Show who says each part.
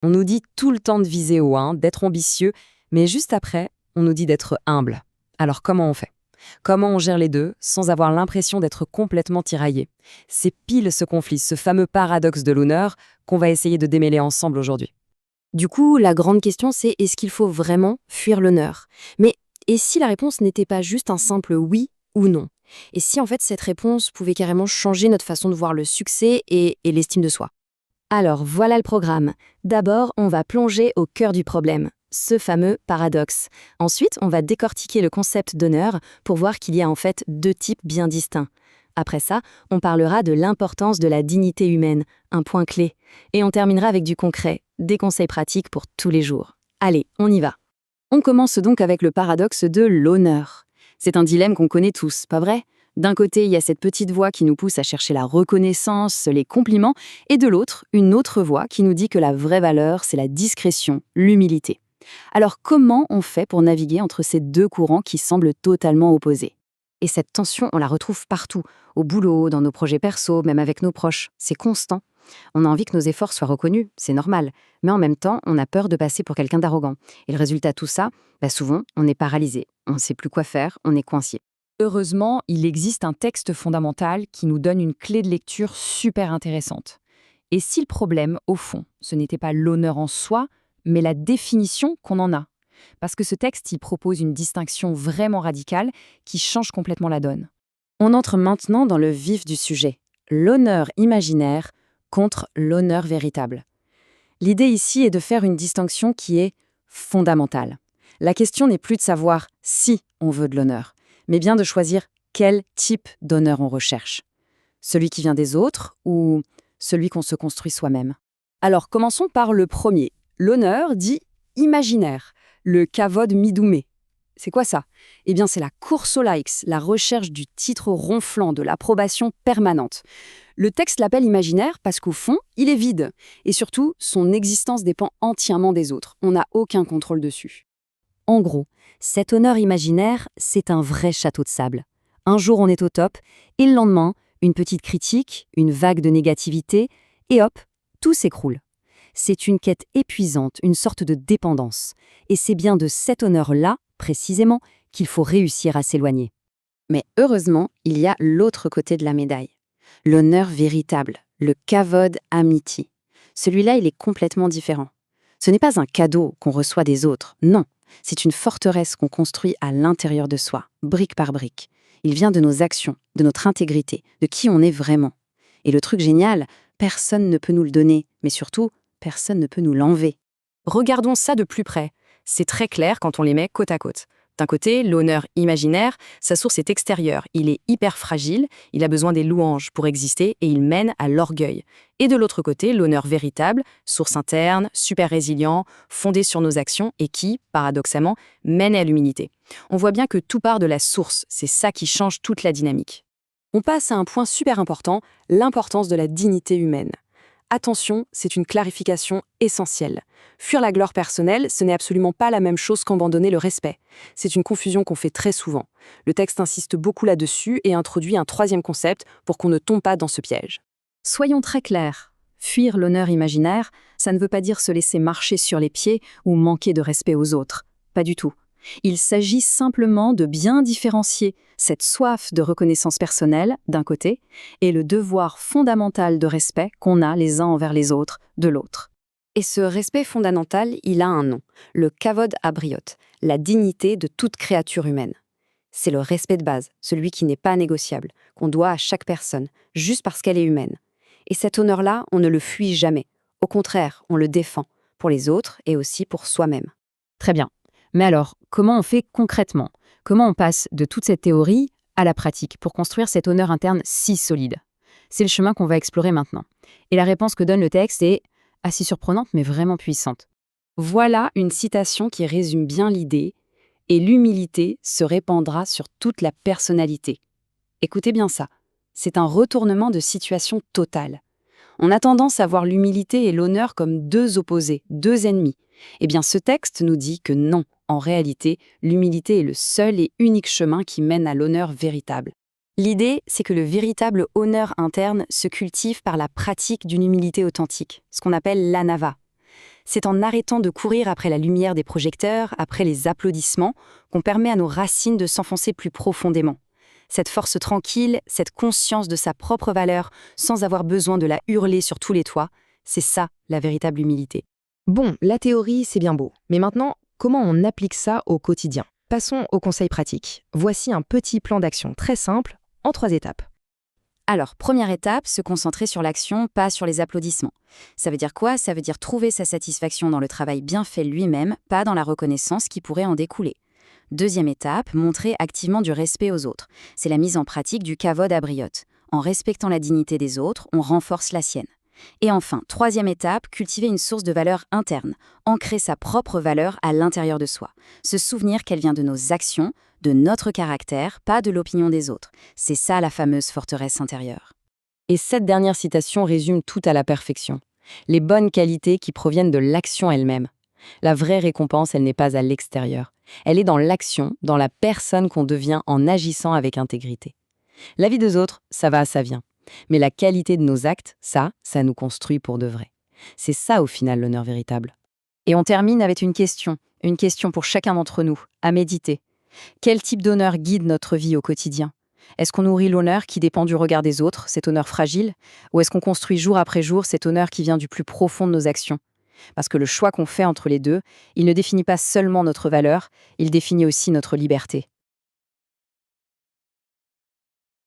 Speaker 1: On nous dit tout le temps de viser haut, d'être ambitieux, mais juste après, on nous dit d'être humble. Alors comment on fait? Comment on gère les deux sans avoir l'impression d'être complètement tiraillé? C'est pile ce conflit, ce fameux paradoxe de l'honneur qu'on va essayer de démêler ensemble aujourd'hui.
Speaker 2: Du coup, la grande question, c'est est-ce qu'il faut vraiment fuir l'honneur? Mais et si la réponse n'était pas juste un simple oui ou non? Et si en fait cette réponse pouvait carrément changer notre façon de voir le succès et l'estime de soi? Alors voilà le programme. D'abord, on va plonger au cœur du problème, ce fameux paradoxe. Ensuite, on va décortiquer le concept d'honneur pour voir qu'il y a en fait deux types bien distincts. Après ça, on parlera de l'importance de la dignité humaine, un point clé. Et on terminera avec du concret, des conseils pratiques pour tous les jours. Allez, on y va. On commence donc avec le paradoxe de l'honneur. C'est un dilemme qu'on connaît tous, pas vrai? D'un côté, il y a cette petite voix qui nous pousse à chercher la reconnaissance, les compliments, et de l'autre, une autre voix qui nous dit que la vraie valeur, c'est la discrétion, l'humilité. Alors comment on fait pour naviguer entre ces deux courants qui semblent totalement opposés? Et cette tension, on la retrouve partout, au boulot, dans nos projets perso, même avec nos proches. C'est constant. On a envie que nos efforts soient reconnus, c'est normal. Mais en même temps, on a peur de passer pour quelqu'un d'arrogant. Et le résultat de tout ça, souvent, on est paralysé. On ne sait plus quoi faire, on est coincé.
Speaker 1: Heureusement, il existe un texte fondamental qui nous donne une clé de lecture super intéressante. Et si le problème, au fond, ce n'était pas l'honneur en soi, mais la définition qu'on en a? Parce que ce texte, il propose une distinction vraiment radicale qui change complètement la donne. On entre maintenant dans le vif du sujet, l'honneur imaginaire contre l'honneur véritable. L'idée ici est de faire une distinction qui est fondamentale. La question n'est plus de savoir si on veut de l'honneur, mais bien de choisir quel type d'honneur on recherche. Celui qui vient des autres ou celui qu'on se construit soi-même. Alors commençons par le premier, l'honneur dit imaginaire, le kavod midoumé. C'est quoi ça? Eh bien c'est la course aux likes, la recherche du titre ronflant, de l'approbation permanente. Le texte l'appelle imaginaire parce qu'au fond, il est vide. Et surtout, son existence dépend entièrement des autres. On n'a aucun contrôle dessus. En gros, cet honneur imaginaire, c'est un vrai château de sable. Un jour, on est au top, et le lendemain, une petite critique, une vague de négativité, et hop, tout s'écroule. C'est une quête épuisante, une sorte de dépendance. Et c'est bien de cet honneur-là, précisément, qu'il faut réussir à s'éloigner. Mais heureusement, il y a l'autre côté de la médaille. L'honneur véritable, le kavod amiti. Celui-là, il est complètement différent. Ce n'est pas un cadeau qu'on reçoit des autres, non. C'est une forteresse qu'on construit à l'intérieur de soi, brique par brique. Il vient de nos actions, de notre intégrité, de qui on est vraiment. Et le truc génial, personne ne peut nous le donner, mais surtout, personne ne peut nous l'enlever. Regardons ça de plus près. C'est très clair quand on les met côte à côte. D'un côté, l'honneur imaginaire, sa source est extérieure. Il est hyper fragile, il a besoin des louanges pour exister et il mène à l'orgueil. Et de l'autre côté, l'honneur véritable, source interne, super résilient, fondé sur nos actions et qui, paradoxalement, mène à l'humilité. On voit bien que tout part de la source, c'est ça qui change toute la dynamique. On passe à un point super important, l'importance de la dignité humaine. Attention, c'est une clarification essentielle. Fuir la gloire personnelle, ce n'est absolument pas la même chose qu'abandonner le respect. C'est une confusion qu'on fait très souvent. Le texte insiste beaucoup là-dessus et introduit un troisième concept pour qu'on ne tombe pas dans ce piège. Soyons très clairs. Fuir l'honneur imaginaire, ça ne veut pas dire se laisser marcher sur les pieds ou manquer de respect aux autres. Pas du tout. Il s'agit simplement de bien différencier cette soif de reconnaissance personnelle, d'un côté, et le devoir fondamental de respect qu'on a les uns envers les autres, de l'autre. Et ce respect fondamental, il a un nom, le kavod abriot, la dignité de toute créature humaine. C'est le respect de base, celui qui n'est pas négociable, qu'on doit à chaque personne, juste parce qu'elle est humaine. Et cet honneur-là, on ne le fuit jamais. Au contraire, on le défend, pour les autres et aussi pour soi-même. Très bien. Mais alors, comment on fait concrètement? Comment on passe de toute cette théorie à la pratique pour construire cet honneur interne si solide? C'est le chemin qu'on va explorer maintenant. Et la réponse que donne le texte est assez surprenante mais vraiment puissante. Voilà une citation qui résume bien l'idée « Et l'humilité se répandra sur toute la personnalité ». Écoutez bien ça, c'est un retournement de situation totale. On a tendance à voir l'humilité et l'honneur comme deux opposés, deux ennemis. Eh bien, ce texte nous dit que non, en réalité, l'humilité est le seul et unique chemin qui mène à l'honneur véritable. L'idée, c'est que le véritable honneur interne se cultive par la pratique d'une humilité authentique, ce qu'on appelle l'anava. C'est en arrêtant de courir après la lumière des projecteurs, après les applaudissements, qu'on permet à nos racines de s'enfoncer plus profondément. Cette force tranquille, cette conscience de sa propre valeur, sans avoir besoin de la hurler sur tous les toits, c'est ça la véritable humilité.
Speaker 2: Bon, la théorie, c'est bien beau. Mais maintenant, comment on applique ça au quotidien? Passons aux conseils pratiques. Voici un petit plan d'action très simple, en 3 étapes.
Speaker 1: Alors, première étape, se concentrer sur l'action, pas sur les applaudissements. Ça veut dire quoi? Ça veut dire trouver sa satisfaction dans le travail bien fait lui-même, pas dans la reconnaissance qui pourrait en découler. Deuxième étape, montrer activement du respect aux autres. C'est la mise en pratique du kavod à briotte. En respectant la dignité des autres, on renforce la sienne. Et enfin, troisième étape, cultiver une source de valeur interne, ancrer sa propre valeur à l'intérieur de soi, se souvenir qu'elle vient de nos actions, de notre caractère, pas de l'opinion des autres. C'est ça la fameuse forteresse intérieure.
Speaker 2: Et cette dernière citation résume tout à la perfection. Les bonnes qualités qui proviennent de l'action elle-même. La vraie récompense, elle n'est pas à l'extérieur. Elle est dans l'action, dans la personne qu'on devient en agissant avec intégrité. La vie des autres, ça va, ça vient. Mais la qualité de nos actes, ça nous construit pour de vrai. C'est ça au final l'honneur véritable.
Speaker 1: Et on termine avec une question pour chacun d'entre nous, à méditer. Quel type d'honneur guide notre vie au quotidien? Est-ce qu'on nourrit l'honneur qui dépend du regard des autres, cet honneur fragile? Ou est-ce qu'on construit jour après jour cet honneur qui vient du plus profond de nos actions? Parce que le choix qu'on fait entre les deux, il ne définit pas seulement notre valeur, il définit aussi notre liberté.